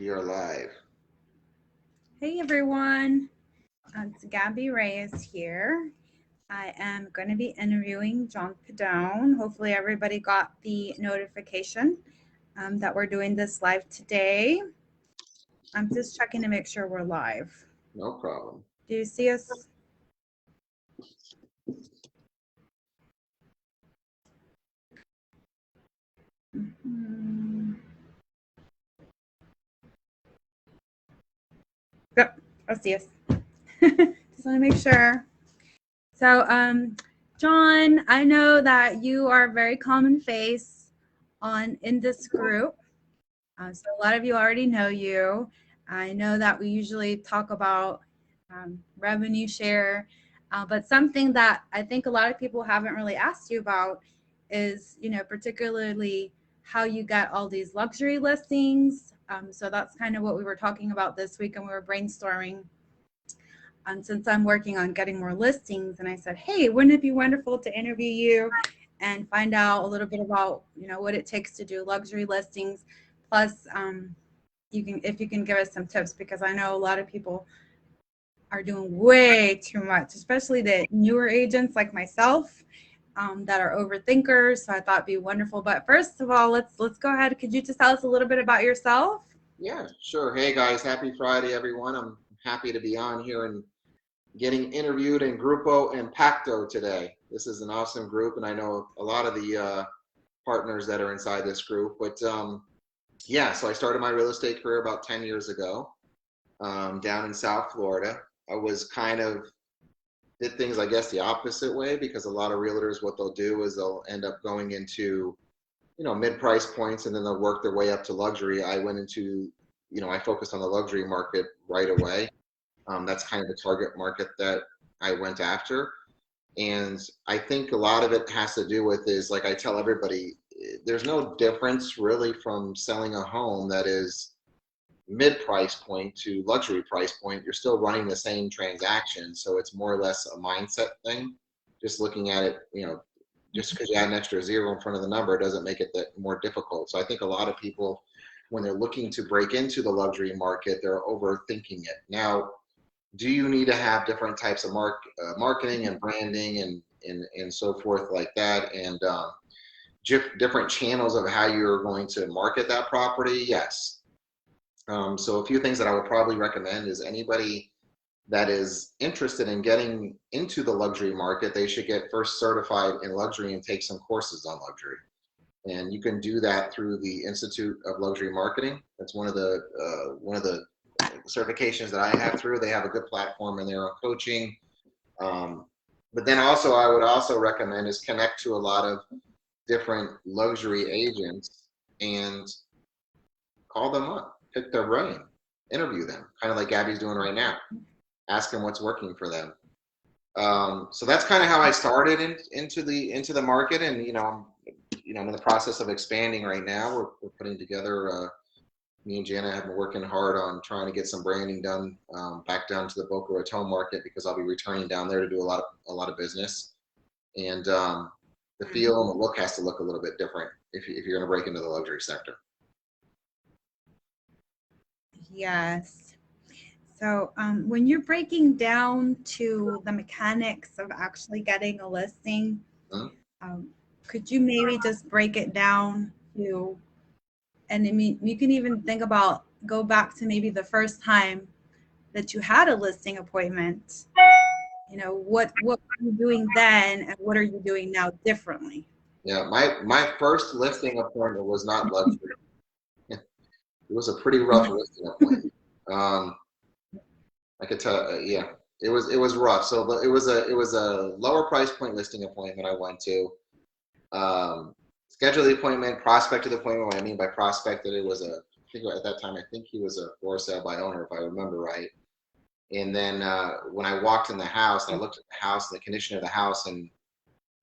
We are live. Hey everyone, it's Gabby Reyes here. I am going to be interviewing John Pedone. Hopefully, everybody got the notification that we're doing this live today. I'm just checking to make sure we're live. No problem. Do you see us? Mhm. Yep, I see us. Just want to make sure. So, John, I know that you are a very common face on in this group. So a lot of you already know you. I know that we usually talk about revenue share, but something that I think a lot of people haven't really asked you about is, particularly how you get all these luxury listings. So that's kind of what we were talking about this week, and we were brainstorming. Since I'm working on getting more listings, and I said, hey, wouldn't it be wonderful to interview you and find out a little bit about what it takes to do luxury listings, plus you can if you can give us some tips, because I know a lot of people are doing way too much, especially the newer agents like myself, that are overthinkers. So I thought it'd be wonderful. But first of all, let's go ahead. Could you just tell us a little bit about yourself? Yeah, sure. Hey guys, happy Friday, everyone. I'm happy to be on here and getting interviewed in Grupo Impacto today. This is an awesome group, and I know a lot of the partners that are inside this group. But yeah, so I started my real estate career about 10 years ago down in South Florida. I was kind of did things, I guess, the opposite way because a lot of realtors, what they'll do is they'll end up going into mid-price points and then they'll work their way up to luxury. I went into, I focused on the luxury market right away. That's kind of the target market that I went after. And I think a lot of it has to do with is like I tell everybody, there's no difference really from selling a home that is mid price point to luxury price point. You're still running the same transaction. So it's more or less a mindset thing. Just looking at it, just because you add an extra zero in front of the number doesn't make it that more difficult. So I think a lot of people, when they're looking to break into the luxury market, they're overthinking it. Now, do you need to have different types of marketing and branding and so forth like that, and different channels of how you're going to market that property? Yes. So a few things that I would probably recommend is anybody that is interested in getting into the luxury market, they should get first certified in luxury and take some courses on luxury. And you can do that through the Institute of Luxury Marketing. That's one of the certifications that I have through. They have a good platform in there on coaching. But then also, I would also recommend is connect to a lot of different luxury agents and call them up, pick their brain, interview them, kind of like Gabby's doing right now. Ask them what's working for them. So that's kind of how I started into the market, and I'm in the process of expanding right now. We're putting together. Me and Jana have been working hard on trying to get some branding done back down to the Boca Raton market because I'll be returning down there to do a lot of business, and the feel and the look has to look a little bit different if you're going to break into the luxury sector. Yes. So, when you're breaking down to the mechanics of actually getting a listing, Hmm? um, could you maybe just break it down to, and I mean, you can even think about go back to maybe the first time that you had a listing appointment. What were you doing then, and what are you doing now differently? Yeah, my first listing appointment was not luxury. It was a pretty rough listing appointment. Um, I could tell, yeah, it was rough. So it was a lower price point listing appointment I went to. Schedule the appointment, prospected the appointment. What I mean by prospected, it was I think at that time, I think he was a for sale by owner, if I remember right. And then when I walked in the house and I looked at the house and the condition of the house and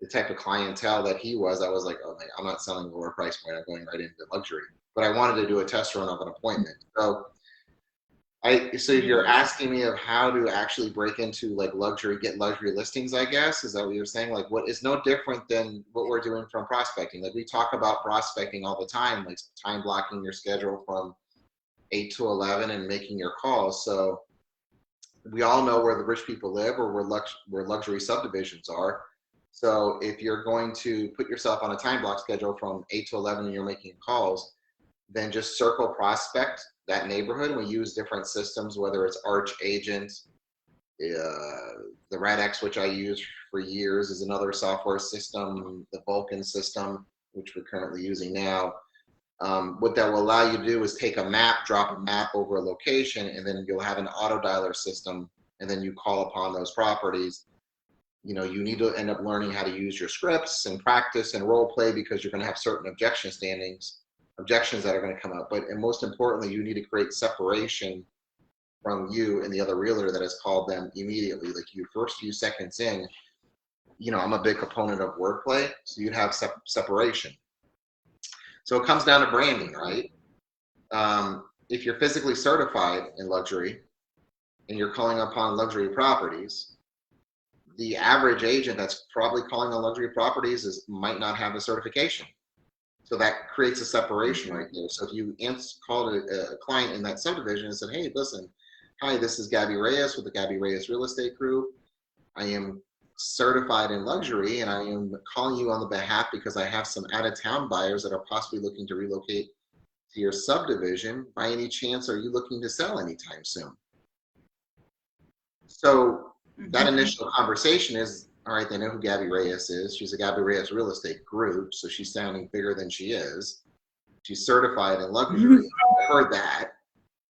the type of clientele that he was, I was like, oh, man, I'm not selling lower price point. I'm going right into luxury. But I wanted to do a test run of an appointment. So if you're Yeah. asking me of how to actually break into like luxury, get luxury listings, I guess, is that what you're saying? Like what is no different than what we're doing from prospecting. Like we talk about prospecting all the time, like time blocking your schedule from 8 to 11 and making your calls. So we all know where the rich people live or where luxury subdivisions are. So if you're going to put yourself on a time block schedule from 8 to 11 and you're making calls, then just circle prospect that neighborhood. We use different systems, whether it's Arch Agent, the RadX, which I used for years, is another software system, the Vulcan system, which we're currently using now. What that will allow you to do is take a map, drop a map over a location, and then you'll have an auto dialer system, and then you call upon those properties. You know, you need to end up learning how to use your scripts and practice and role play, because you're going to have certain objections that are going to come up. But and most importantly, you need to create separation from you and the other realtor that has called them immediately. Like you first few seconds in, you know, I'm a big proponent of wordplay, so you'd have separation. So it comes down to branding, right? If you're physically certified in luxury and you're calling upon luxury properties, the average agent that's probably calling on luxury properties might not have a certification. So that creates a separation right there. So if you called a client in that subdivision and said, hey, listen, hi, this is Gabby Reyes with the Gabby Reyes Real Estate Group. I am certified in luxury and I am calling you on the behalf because I have some out-of-town buyers that are possibly looking to relocate to your subdivision. By any chance, are you looking to sell anytime soon? So that initial conversation is, all right, they know who Gabby Reyes is. She's a Gabby Reyes Real Estate Group, so she's sounding bigger than she is. She's certified in luxury. I've heard that.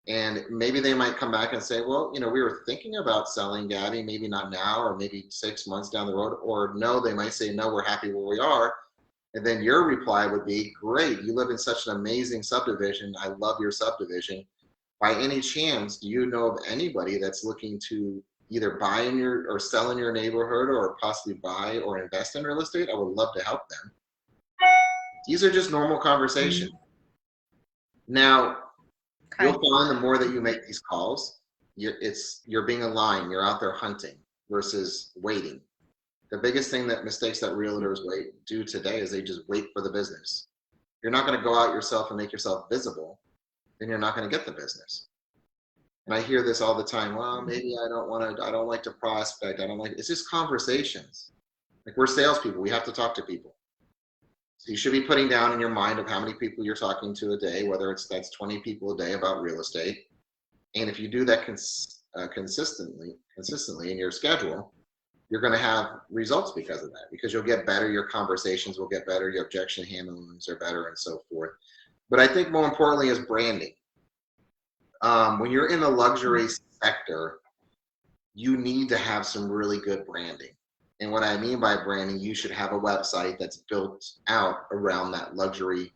And maybe they might come back and say, well, you know, we were thinking about selling, Gabby, maybe not now, or maybe 6 months down the road. Or no, they might say, no, we're happy where we are. And then your reply would be, great, you live in such an amazing subdivision. I love your subdivision. By any chance, do you know of anybody that's looking to either buy in your or sell in your neighborhood, or possibly buy or invest in real estate? I would love to help them. These are just normal conversations. Now, you'll find the more that you make these calls, you're being aligned. You're out there hunting versus waiting. The biggest thing mistakes that realtors do today is they just wait for the business. You're not going to go out yourself and make yourself visible, then you're not going to get the business. And I hear this all the time. Well, maybe I don't like to prospect. It's just conversations. Like, we're salespeople. We have to talk to people. So you should be putting down in your mind of how many people you're talking to a day, whether that's 20 people a day about real estate. And if you do that consistently in your schedule, you're going to have results because of that, because you'll get better. Your conversations will get better. Your objection handlings are better, and so forth. But I think more importantly is branding. When you're in the luxury sector, you need to have some really good branding. And what I mean by branding, you should have a website that's built out around that luxury,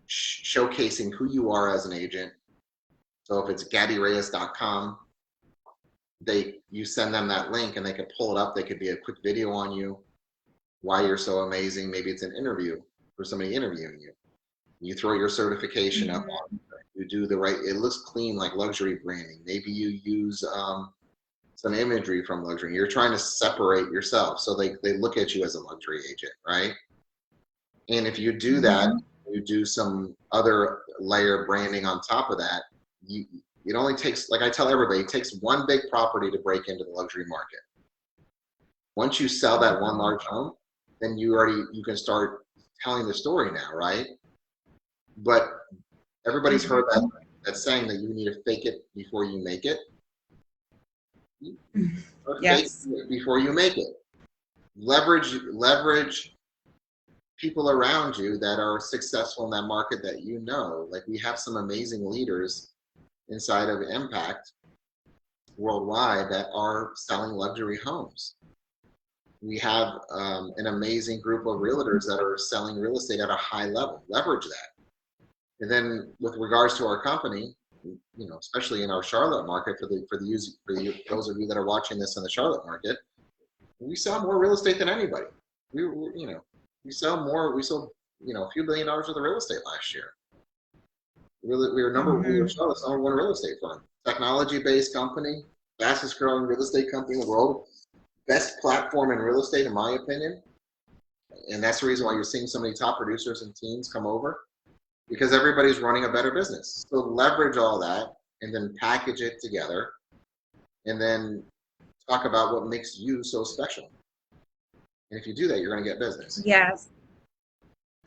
showcasing who you are as an agent. So if it's gabbyreyes.com, you send them that link and they can pull it up. They could be a quick video on you, why you're so amazing. Maybe it's an interview for somebody interviewing you. You throw your certification up on it. You do it looks clean, like luxury branding. Maybe you use some imagery from luxury. You're trying to separate yourself, so they look at you as a luxury agent, right? And if you do that, you do some other layer branding on top of that. It only takes, like I tell everybody, it takes one big property to break into the luxury market. Once you sell that one large home, then you can start telling the story now, right? But everybody's heard that saying that you need to fake it before you make it. Yes. Fake it before you make it. Leverage people around you that are successful in that market that you know. Like, we have some amazing leaders inside of Impact worldwide that are selling luxury homes. We have an amazing group of realtors that are selling real estate at a high level. Leverage that. And then with regards to our company, you know, especially in our Charlotte market, for those of you that are watching this in the Charlotte market, we sell more real estate than anybody. We sold a few $1 billion worth of real estate last year. We were Charlotte's number one real estate firm, technology-based company, fastest growing real estate company in the world, best platform in real estate, in my opinion. And that's the reason why you're seeing so many top producers and teams come over, because everybody's running a better business. So leverage all that and then package it together and then talk about what makes you so special. And if you do that, you're going to get business. Yes.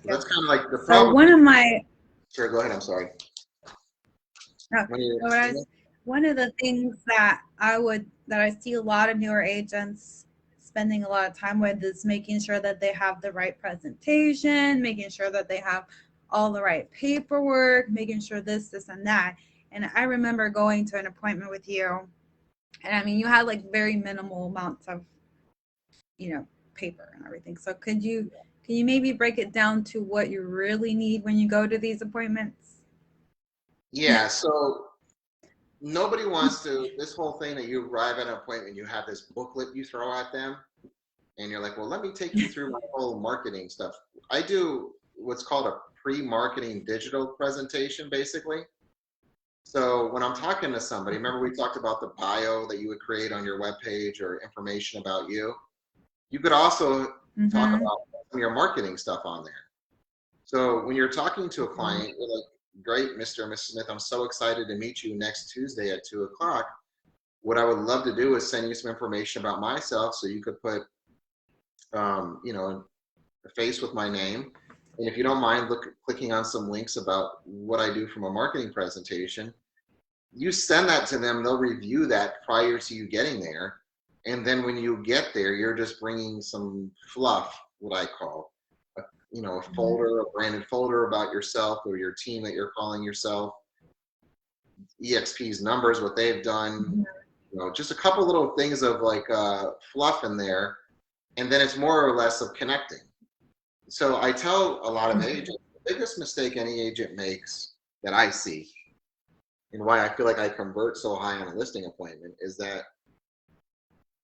So that's kind of like the So problem. one of my Sure, go ahead. I'm sorry. one of the things that I see a lot of newer agents spending a lot of time with is making sure that they have the right presentation, making sure that they have all the right paperwork, making sure this, and that. And I remember going to an appointment with you, and I mean, you had like very minimal amounts of, paper and everything. So can you maybe break it down to what you really need when you go to these appointments? Yeah, so nobody wants to, this whole thing that you arrive at an appointment, you have this booklet you throw at them, and you're like, well, let me take you through my whole marketing stuff. I do what's called a pre-marketing digital presentation, basically. So when I'm talking to somebody, remember we talked about the bio that you would create on your webpage or information about you? You could also talk about some of your marketing stuff on there. So when you're talking to a client, you're like, great, Mr. and Mrs. Smith, I'm so excited to meet you next Tuesday at 2 o'clock. What I would love to do is send you some information about myself so you could put, a face with my name. And if you don't mind clicking on some links about what I do from a marketing presentation, you send that to them, they'll review that prior to you getting there. And then when you get there, you're just bringing some fluff, what I call, a folder, a branded folder about yourself or your team that you're calling yourself, EXP's numbers, what they've done, just a couple little things of like fluff in there. And then it's more or less of connecting. So I tell a lot of agents, the biggest mistake any agent makes that I see, and why I feel like I convert so high on a listing appointment, is that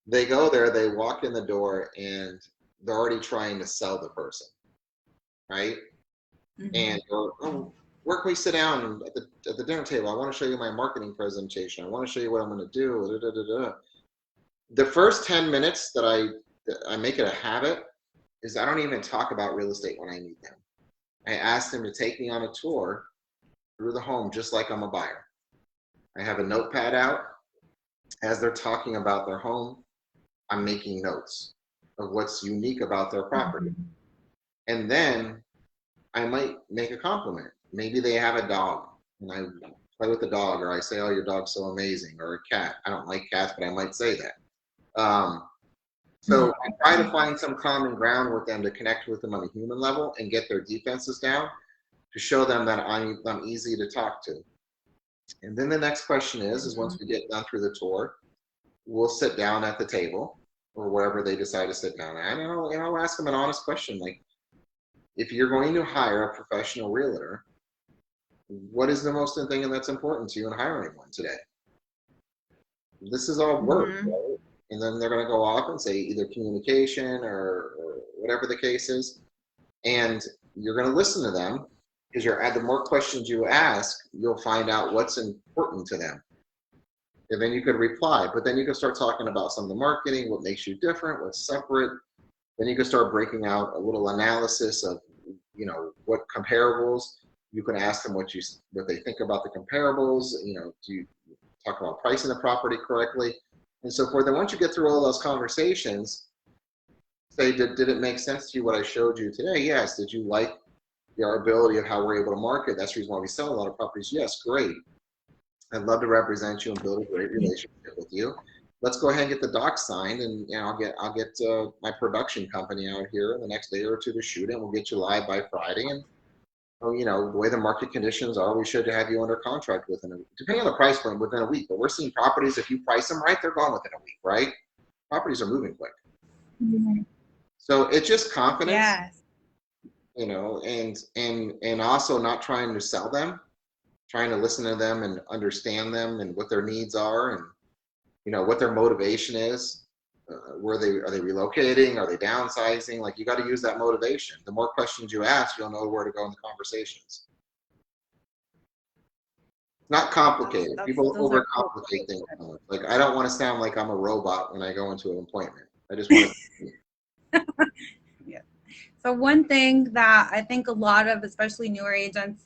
they go there, they walk in the door, and they're already trying to sell the person, right? And where can we sit down at the dinner table? I want to show you my marketing presentation. I want to show you what I'm going to do. The first 10 minutes that I make it a habit is I don't even talk about real estate when I meet them. I ask them to take me on a tour through the home just like I'm a buyer. I have a notepad out. As they're talking about their home, I'm making notes of what's unique about their property. And then I might make a compliment. Maybe they have a dog and I play with the dog, or I say, oh, your dog's so amazing, or a cat. I don't like cats, but I might say that. So I try to find some common ground with them to connect with them on a human level and get their defenses down to show them that I'm easy to talk to. And then the next question is once we get done through the tour, we'll sit down at the table or wherever they decide to sit down at, and I'll ask them an honest question like, if you're going to hire a professional realtor, what is the most thing that's important to you in hiring one today? This is all work, right? And then they're going to go off and say either communication or whatever the case is. And you're going to listen to them, because the more questions you ask, you'll find out what's important to them. And then you could reply, but then you can start talking about some of the marketing, what makes you different, what's separate. Then you can start breaking out a little analysis of, what comparables. You can ask them what they think about the comparables. Do you talk about pricing the property correctly? And so forth. And once you get through all those conversations, say, did it make sense to you what I showed you today? Yes. Did you like our ability of how we're able to market? That's the reason why we sell a lot of properties. Yes, great. I'd love to represent you and build a great relationship with you. Let's go ahead and get the docs signed, and I'll get my production company out here in the next day or two to shoot it, and we'll get you live by Friday. And the way the market conditions are, we should have you under contract depending on the price point, within a week. But we're seeing properties, if you price them right, they're gone within a week, right? Properties are moving quick. So it's just confidence. Yes. And also not trying to sell them, trying to listen to them and understand them and what their needs are, and what their motivation is. Are they relocating? Are they downsizing? Like, you got to use that motivation. The more questions you ask, you'll know where to go in the conversations. It's not complicated. People overcomplicate things. Like, I don't want to sound like I'm a robot when I go into an appointment. I just want to. Yeah. So one thing that I think a lot of, especially newer agents,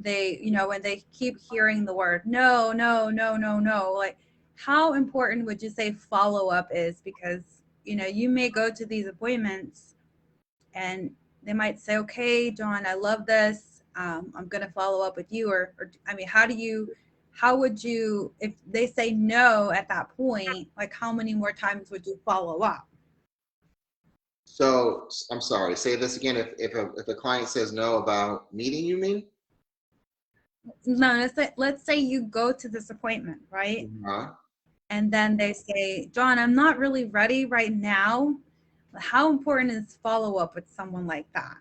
they, when they keep hearing the word no, no, no, no, no, like how important would you say follow up is? Because, you may go to these appointments and they might say, okay, John, I love this. I'm going to follow up with you. Or, I mean, how would you, if they say no at that point, like how many more times would you follow up? So I'm sorry, say this again. If a client says no about meeting, you mean? No, let's say you go to this appointment, right? Uh-huh. And then they say, John, I'm not really ready right now. How important is follow up with someone like that?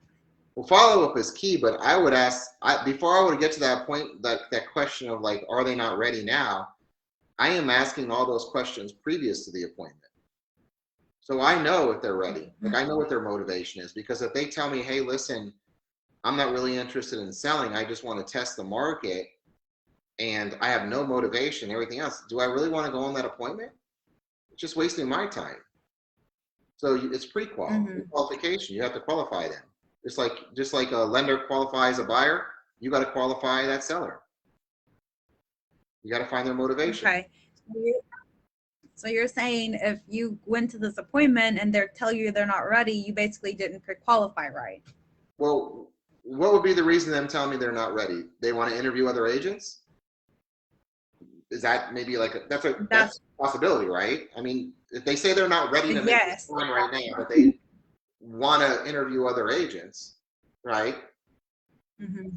Well, follow up is key, but I would ask before I would get to that point, that question of like, are they not ready now? I am asking all those questions previous to the appointment. So I know if they're ready. Like I know what their motivation is, because if they tell me, hey, listen, I'm not really interested in selling, I just want to test the market and I have no motivation, everything else, do I really want to go on that appointment? It's just wasting my time. So it's qualification. You have to qualify them. Just like a lender qualifies a buyer, you got to qualify that seller. You got to find their motivation. Okay. So you're saying if you went to this appointment and they tell you they're not ready, you basically didn't qualify right. Well, what would be the reason them telling me they're not ready? They want to interview other agents? Is that maybe that's a possibility, right? I mean, if they say they're not ready to make this one right now, but they want to interview other agents, right? Mm-hmm.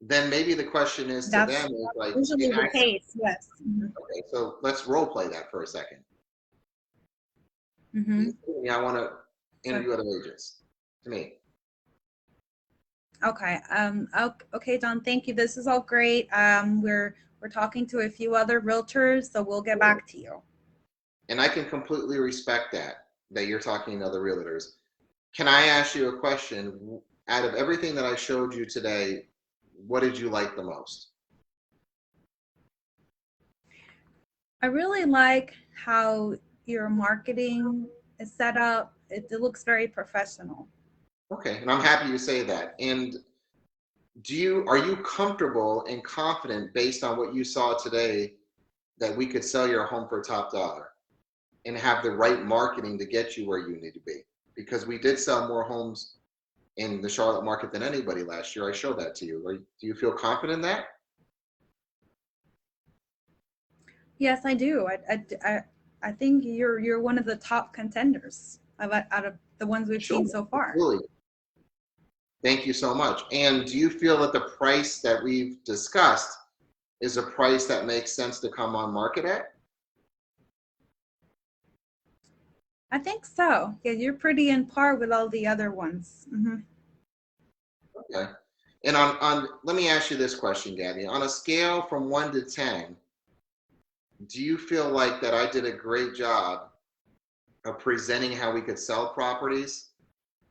Then maybe the question is to them is like, usually the case, yes. Mm-hmm. Okay, so let's role play that for a second. Mm-hmm. I want to interview other agents. To me. Okay. Okay, John. Thank you. This is all great. We're talking to a few other realtors, so we'll get back to you. And I can completely respect that you're talking to other realtors. Can I ask you a question? Out of everything that I showed you today, what did you like the most? I really like how your marketing is set up. It looks very professional. Okay, and I'm happy you say that. And are you comfortable and confident based on what you saw today that we could sell your home for top dollar and have the right marketing to get you where you need to be? Because we did sell more homes in the Charlotte market than anybody last year. I showed that to you. Do you feel confident in that? Yes, I do. I think you're one of the top contenders out of the ones we've seen so far. Really. Thank you so much. And do you feel that the price that we've discussed is a price that makes sense to come on market at? I think so. Yeah, you're pretty in par with all the other ones. Mm-hmm. Okay. And on let me ask you this question, Gabby. On a scale from 1 to 10, do you feel like that I did a great job of presenting how we could sell properties?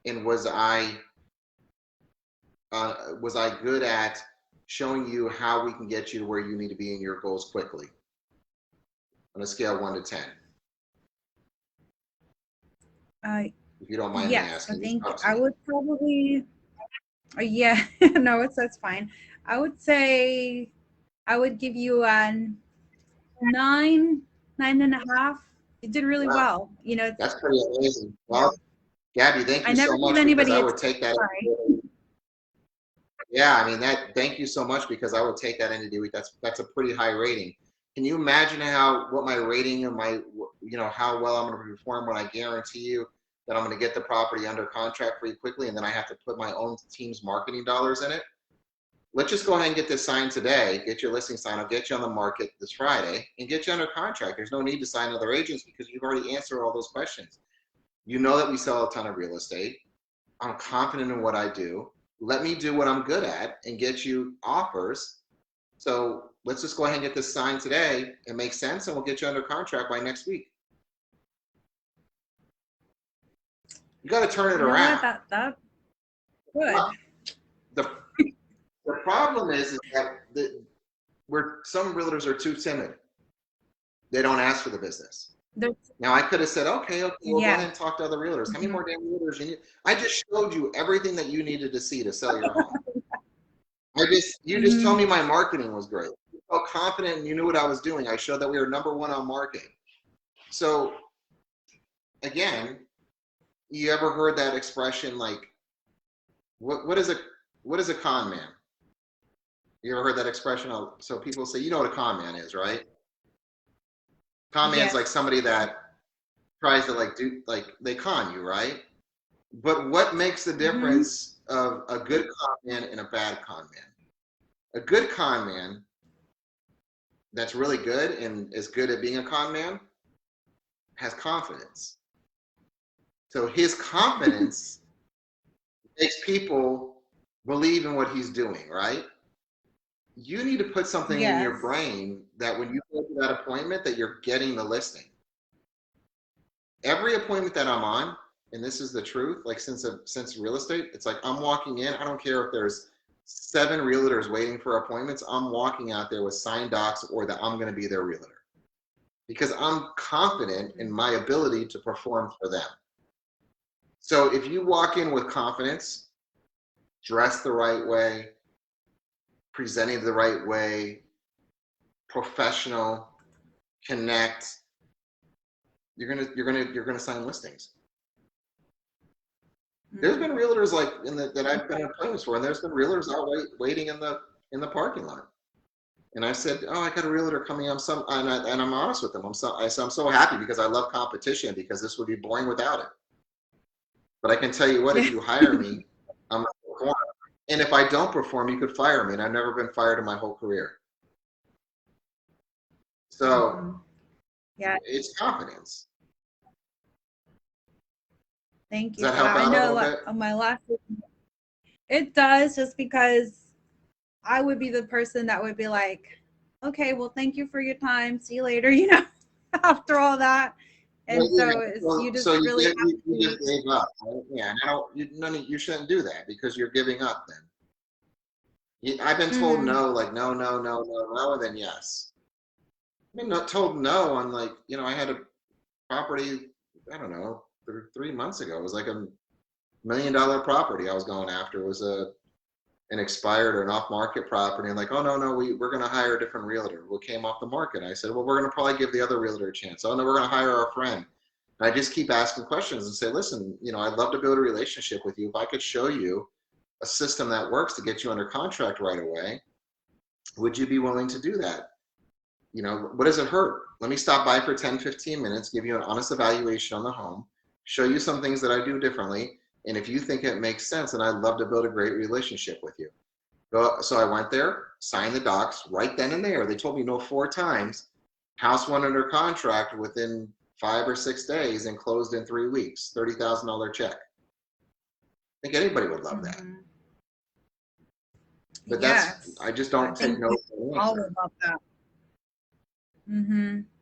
And was I good at showing you how we can get you to where you need to be in your goals quickly? On a scale of 1 to 10. If you don't mind me asking. I think I would probably, yeah, no, that's fine. I would say I would give you a 9.5. You did really well. That's pretty amazing. Well, Gabby, thank you so much, because I would take that. Yeah, I mean thank you so much, because I would take that into the week. That's a pretty high rating. Can you imagine what my rating and how well I'm going to perform when I guarantee you that I'm going to get the property under contract pretty quickly, and then I have to put my own team's marketing dollars in it? Let's just go ahead and get this signed today. Get your listing signed. I'll get you on the market this Friday and get you under contract. There's no need to sign other agents, because you've already answered all those questions. You know that we sell a ton of real estate. I'm confident in what I do. Let me do what I'm good at and get you offers. So let's just go ahead and get this signed today. It makes sense, and we'll get you under contract by next week. You got to turn it around. That good. The problem is that some realtors are too timid. They don't ask for the business. Now I could have said, okay, we'll go ahead and talk to other realtors. How many more damn realtors you need? I just showed you everything that you needed to see to sell your home. You just told me my marketing was great. You felt confident and you knew what I was doing. I showed that we were #1 on marketing. So again, you ever heard that expression like, what is a con man? You ever heard that expression? So people say, you know what a con man is, right? Con man's like somebody that tries to they con you, right? But what makes the difference of a good con man and a bad con man? A good con man that's really good and is good at being a con man has confidence. So his confidence makes people believe in what he's doing, right? You need to put something in your brain that when you go to that appointment that you're getting the listing. Every appointment that I'm on, and this is the truth, like since real estate, it's like I'm walking in, I don't care if there's 7 realtors waiting for appointments, I'm walking out there with signed docs or that I'm going to be their realtor. Because I'm confident in my ability to perform for them. So if you walk in with confidence, dress the right way, presenting the right way, professional, connect, you're gonna sign listings. There's been realtors that I've been in appointments for, and there's been realtors out waiting in the parking lot. And I said, oh, I got a realtor coming. And I'm honest with them. I'm so happy because I love competition because this would be boring without it. But I can tell you what, if you hire me, I'm gonna perform. And if I don't perform, you could fire me. And I've never been fired in my whole career. So it's confidence. Thank you. Does that help out a little bit? My last, it does, just because I would be the person that would be like, okay, well, thank you for your time. See you later, after all that. And you just really gave up. Right? Yeah, you shouldn't do that because you're giving up then. I've been told no, like no, and then yes. I've been told no on I had a property, I don't know, 3 months ago. It was like $1 million property I was going after. It was an expired or an off-market property, and oh no, we're going to hire a different realtor. What came off the market? I said, well, we're going to probably give the other realtor a chance. Oh no, we're going to hire our friend. And I just keep asking questions and say, listen, I'd love to build a relationship with you. If I could show you a system that works to get you under contract right away, would you be willing to do that? What does it hurt? Let me stop by for 10-15 minutes, give you an honest evaluation on the home, show you some things that I do differently. And if you think it makes sense, then I'd love to build a great relationship with you. So I went there, signed the docs right then and there. They told me no 4 times. House went under contract within 5 or 6 days and closed in 3 weeks. $30,000 check. I think anybody would love that. But I just don't take no for an answer. All would love that.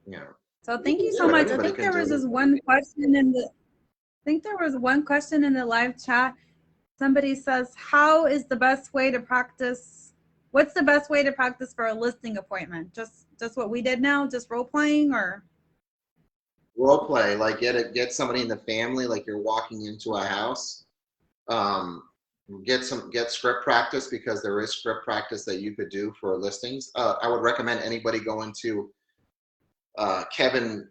Yeah. So thank you so much. I think there was one question in the live chat. Somebody says, how is the best way to practice? What's the best way to practice for a listing appointment? Just what we did now, just role playing, or? Role play, get somebody in the family, like you're walking into a house. Get script practice, because there is script practice that you could do for listings. I would recommend anybody go into Kevin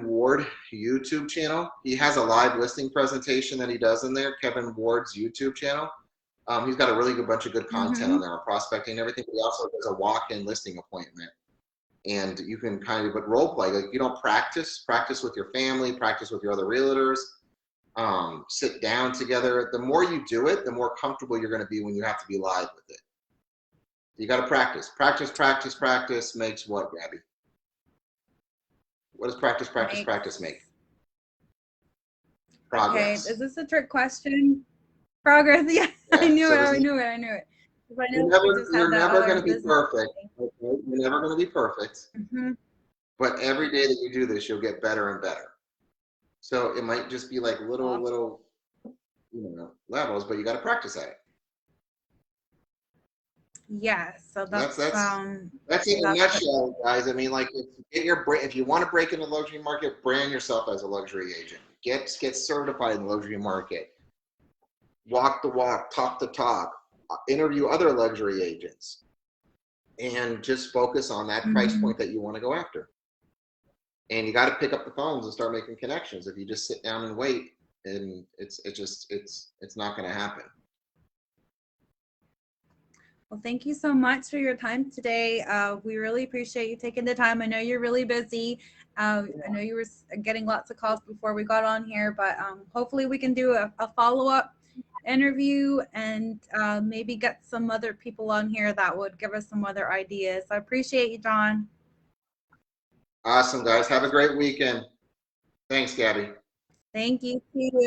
Ward YouTube channel. He has a live listing presentation that he does in there. Kevin Ward's YouTube channel. He's got a really good bunch of good content on there on prospecting and everything. But he also does a walk-in listing appointment, and you can kind of role play. You don't practice with your family, practice with your other realtors. Sit down together. The more you do it, the more comfortable you're going to be when you have to be live with it. You got to practice. Practice makes what, Gabby? What does practice make? Progress. Okay, is this a trick question? Progress, yeah. I knew it. You're never going to be perfect. Okay? You're never going to be perfect. But every day that you do this, you'll get better and better. So it might just be little levels, but you got to practice at it. Yes, so that's in a nutshell, guys. I mean, if you want to break in the luxury market, brand yourself as a luxury agent. Get certified in the luxury market. Walk the walk, talk the talk. interview other luxury agents and just focus on that price point that you want to go after. And you got to pick up the phones and start making connections. If you just sit down and wait, and it's not going to happen. Well, thank you so much for your time today. We really appreciate you taking the time. I know you're really busy. I know you were getting lots of calls before we got on here, but hopefully we can do a follow-up interview and maybe get some other people on here that would give us some other ideas. I appreciate you, John. Awesome, guys. Have a great weekend. Thanks, Gabby. Thank you. See you.